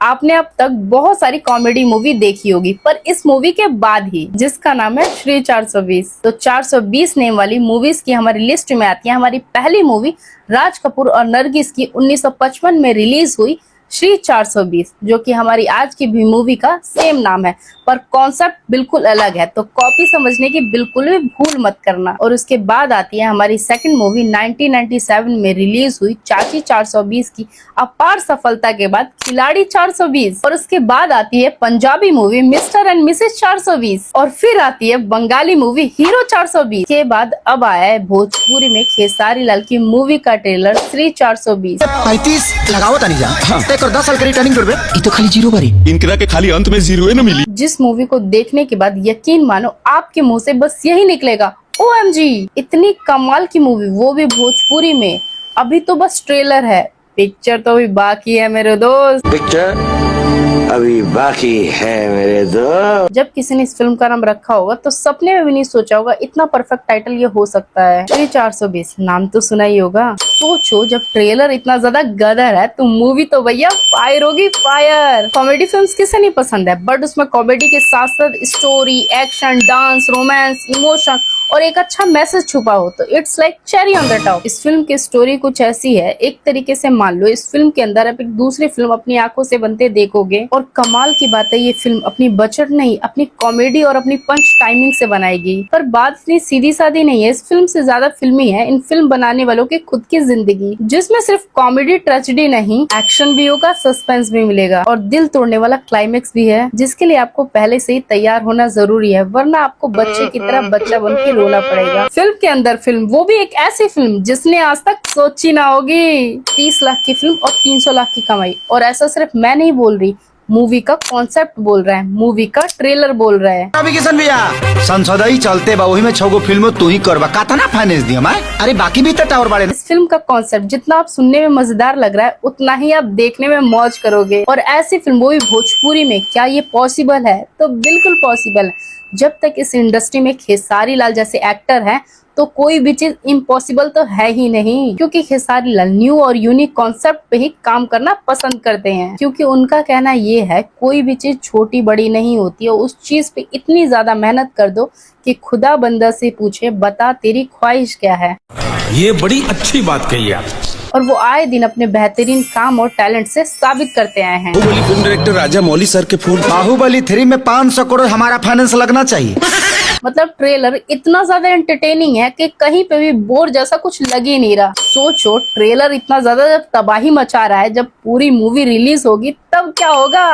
आपने अब तक बहुत सारी कॉमेडी मूवी देखी होगी, पर इस मूवी के बाद ही, जिसका नाम है श्री 420, तो 420 नेम वाली मूवीज की हमारी लिस्ट में आती है हमारी पहली मूवी राज कपूर और नरगिस की 1955 में रिलीज हुई श्री 420, जो कि हमारी आज की भी मूवी का सेम नाम है, पर कॉन्सेप्ट बिल्कुल अलग है, तो कॉपी समझने की बिल्कुल भी भूल मत करना। और उसके बाद आती है हमारी सेकंड मूवी 1997 में रिलीज हुई चाची 420 की अपार सफलता के बाद खिलाड़ी 420, और उसके बाद आती है Punjabi movie mister and Mrs 420, और फिर आती है बंगाली मूवी हीरो 420 के बाद अब आया है भोजपुरी में खेसारी लाल की मूवी का ट्रेलर श्री 420। 35 लगावत आनी जा और 10 साल की रिटर्निंग करबे ई तो खाली जीरो बारी इनकरा के खाली अंत में जीरो न मिली। जिस मूवी को देखने के बाद यकीन मानो आपके मुंह से बस यही निकलेगा, OMG, इतनी कमाल की मूवी, वो भी भोजपुरी में। अभी तो बस ट्रेलर है, पिक्चर तो अभी बाकी है मेरे दोस्त, पिक्चर अभी बाकी है मेरे दोस्त। जब किसी ने इस फिल्म का नाम रखा होगा तो सपने में भी नहीं सोचा होगा इतना परफेक्ट टाइटल ये हो सकता है। श्री 420 नाम तो सुना ही होगा। सोचो जब ट्रेलर इतना ज्यादा गदर है तो मूवी तो भैया फायर होगी, फायर। कॉमेडी फिल्म्स किसे नहीं पसंद है, बट उसमें कॉमेडी के साथ साथ story, action, dance, romance, emotion और एक अच्छा मैसेज छुपा हो तो it's like cherry on the top. इस फिल्म की स्टोरी कुछ ऐसी है, एक तरीके से मान लो इस फिल्म के अंदर आप एक दूसरी फिल्म अपनी आंखों से बनते देखोगे, और कमाल की बात है ये फिल्म अपनी बजट नहीं, अपनी कॉमेडी और अपनी पंच टाइमिंग से बनाएगी। पर बात इतनी सीधी सादी नहीं है, इस फिल्म से ज्यादा फिल्मी है इन फिल्म बनाने वालों की खुद की जिंदगी, जिसमें सिर्फ कॉमेडी ट्रेजेडी नहीं, एक्शन भी होगा, सस्पेंस भी मिलेगा और दिल तोड़ने वाला क्लाइमेक्स भी है, जिसके लिए आपको पहले से ही तैयार होना जरूरी है, वरना आपको बच्चे की तरह बच्चा बन के रोना पड़ेगा। फिल्म के अंदर फिल्म, वो भी एक ऐसी फिल्म जिसने आज तक सोची ना होगी। 30 लाख की फिल्म और 300 लाख की कमाई, और ऐसा सिर्फ मैं नहीं बोल रही, मूवी का कॉन्सेप्ट बोल रहा है, मूवी का ट्रेलर बोल रहा है। अभी किशन भैया संसद ही चलते बा, वही में 6 गो फिल्म तू ही करबा, कातना फाइनेंस दिया मैं, अरे बाकी भी तो टावर बाड़े। इस फिल्म का कॉन्सेप्ट जितना आप सुनने में मजेदार लग रहा है उतना ही आप देखने में मौज करोगे, और ऐसी फिल्म वो भी भोजपुरी में, क्या ये पॉसिबल है? तो बिल्कुल पॉसिबल है। जब तक इस इंडस्ट्री में खेसारी लाल जैसे एक्टर हैं तो कोई भी चीज इम्पॉसिबल तो है ही नहीं, क्योंकि खेसारी लाल न्यू और यूनिक कॉन्सेप्ट पे ही काम करना पसंद करते हैं, क्योंकि उनका कहना ये है कोई भी चीज छोटी बड़ी नहीं होती है, उस चीज पे इतनी ज्यादा मेहनत कर दो कि खुदा बंदा से पूछे बता तेरी ख्वाहिश क्या है। ये बड़ी अच्छी बात कही आप, और वो आए दिन अपने बेहतरीन काम और टैलेंट से साबित करते आए हैं। बाहुबली फिल्म डायरेक्टर राजा मौली सर के फूल, बाहुबली 3 में 500 करोड़ हमारा फाइनेंस लगना चाहिए। मतलब ट्रेलर इतना ज्यादा एंटरटेनिंग है कि कहीं पे भी बोर जैसा कुछ लग ही नहीं रहा। सोचो ट्रेलर इतना ज्यादा जब तबाही मचा रहा है, जब पूरी मूवी रिलीज होगी तब क्या होगा?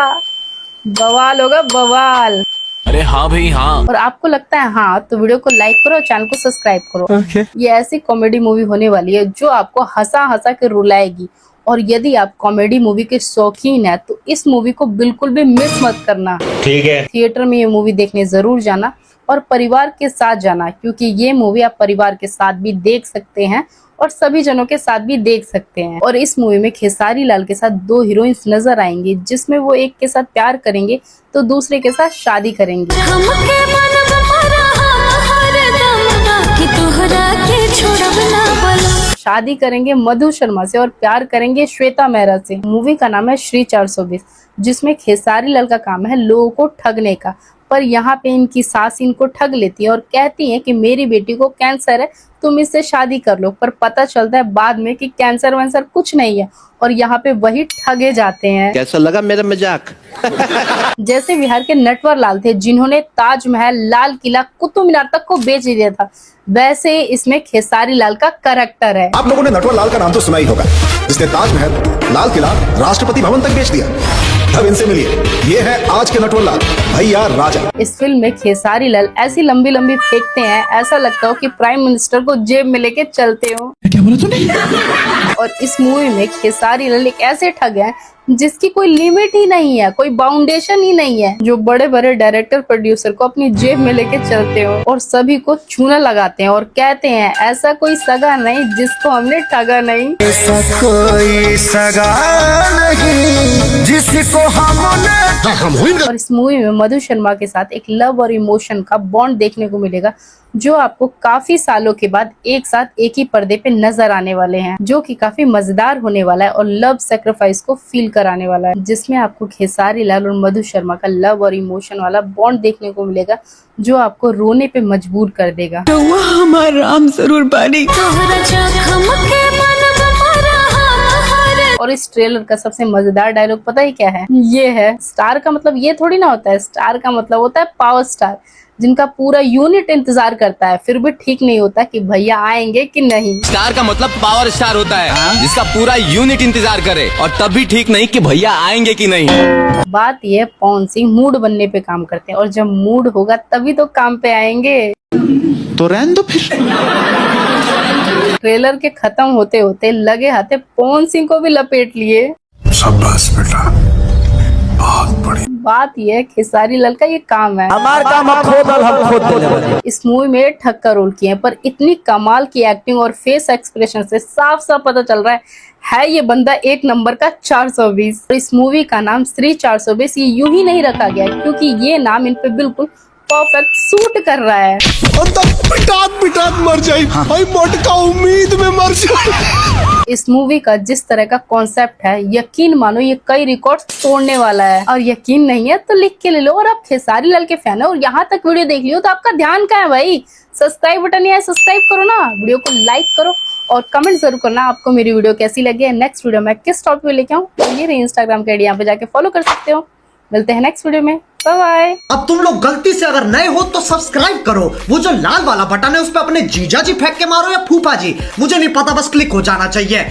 बवाल होगा, बवाल। अरे हाँ भाई हाँ। और आपको लगता है हाँ, तो वीडियो को लाइक करो और चैनल को सब्सक्राइब करो। ये ऐसी कॉमेडी मूवी होने वाली है जो आपको हंसा हंसा के रुलाएगी, और यदि आप कॉमेडी मूवी के शौकीन है तो इस मूवी को बिल्कुल भी मिस मत करना। ठीक है, थिएटर में ये मूवी देखने जरूर जाना और परिवार के साथ जाना, क्योंकि ये मूवी आप परिवार के साथ भी देख सकते हैं और सभी जनों के साथ भी देख सकते हैं। और इस मूवी में खेसारी लाल के साथ 2 हीरोइंस नजर आएंगी, जिसमें वो एक के साथ प्यार करेंगे तो दूसरे के साथ शादी करेंगे। शादी करेंगे मधु शर्मा से और प्यार करेंगे श्वेता मेहरा से। मूवी का नाम है श्री 420, जिसमें खेसारी लाल का काम है लोगों को ठगने का, पर यहाँ पे इनकी सास इनको ठग लेती है और कहती है कि मेरी बेटी को कैंसर है, तुम इससे शादी कर लो। पर पता चलता है बाद में कि कैंसर वैंसर कुछ नहीं है, और यहाँ पे वही ठगे जाते हैं। कैसा लगा मेरा मजाक? जैसे बिहार के नटवर लाल थे जिन्होंने ताजमहल, लाल किला, कुतुब मीनार तक को बेच दिया था, वैसे इसमें खेसारी लाल का कैरेक्टर है। आप लोगों ने नटवर लाल का नाम तो सुना ही होगा, जिसने ताजमहल, लाल किला, राष्ट्रपति भवन तक बेच दिया। अब इनसे मिलिए, ये है आज के नटवर लाल, भैया राजा। इस फिल्म में खेसारी लाल ऐसी लंबी लंबी फेंकते हैं, ऐसा लगता हो कि प्राइम मिनिस्टर को जेब में लेके चलते हो। क्या बोला तूने? और इस मूवी में खेसारी लाल एक ऐसे ठग हैं जिसकी कोई लिमिट ही नहीं है, कोई बाउंडेशन ही नहीं है, जो बड़े बड़े डायरेक्टर प्रोड्यूसर को अपनी जेब में लेके चलते हो और सभी को चूना लगाते हैं और कहते हैं ऐसा कोई सगा नहीं जिसको हमने ठगा नहीं। ऐसा कोई सगा नहीं जिसको और इस मूवी में मधु शर्मा के साथ एक लव और इमोशन का बॉन्ड देखने को मिलेगा, जो आपको काफी सालों के बाद एक साथ एक ही पर्दे पे नजर आने वाले हैं, जो कि काफी मजेदार होने वाला है और लव सेक्रीफाइस को फील कराने वाला है, जिसमें आपको खेसारी लाल और मधु शर्मा का लव और इमोशन वाला बॉन्ड देखने को मिलेगा, जो आपको रोने पे मजबूर कर देगा। और इस ट्रेलर का सबसे मजेदार डायलॉग पता ही क्या है? ये है, स्टार का मतलब ये थोड़ी ना होता है, स्टार का मतलब होता है पावर स्टार, जिनका पूरा यूनिट इंतजार करता है, फिर भी ठीक नहीं होता कि भैया आएंगे कि नहीं। स्टार का मतलब पावर स्टार होता है, जिसका पूरा यूनिट इंतजार करे, और तब भी ठीक नहीं कि भैया आएंगे कि नहीं। बात ये है, पवन सिंह मूड बनने पे काम करते हैं, और जब मूड होगा तभी तो काम पे आएंगे। तो रहने दो फिर। ट्रेलर के खत्म होते होते लगे हाथे पवन सिंह को भी लपेट लिए। शाबाश बेटा, बहुत बढ़िया। बात ये है, खेसारी लाल का ये काम है। इस मूवी में ठक्कर रोल किए हैं, पर इतनी कमाल की एक्टिंग और फेस एक्सप्रेशन से साफ साफ पता चल रहा है ये बंदा एक नंबर का 420। इस मूवी का नाम श्री 420 ये यूं ही नहीं रखा गया है, क्योंकि ये नाम इन पे बिल्कुल परफेक्ट सूट कर रहा है। पिटात मर जाई, भाई मोटका उम्मीद में मर जाई। इस मूवी का जिस तरह का कॉन्सेप्ट है, यकीन मानो ये कई रिकॉर्ड तोड़ने वाला है, और यकीन नहीं है तो लिख के ले लो। और आप खेसारी लाल के फैन है और यहाँ तक वीडियो देख लियो तो आपका ध्यान कहाँ है भाई? सब्सक्राइब बटन है, सब्सक्राइब करो ना, वीडियो को लाइक करो और कमेंट जरूर करना आपको मेरी वीडियो कैसी लगी है। नेक्स्ट वीडियो में किस टॉपिक पे लेके आऊँ, तो ये रही इंस्टाग्राम के आईडी, यहाँ पे जाके फॉलो कर सकते हो। मिलते हैं नेक्स्ट वीडियो में, बाय बाय। अब तुम लोग गलती से अगर नए हो तो सब्सक्राइब करो, वो जो लाल वाला बटन है उस पर अपने जीजा जी फेंक के मारो या फूफा जी, मुझे नहीं पता, बस क्लिक हो जाना चाहिए।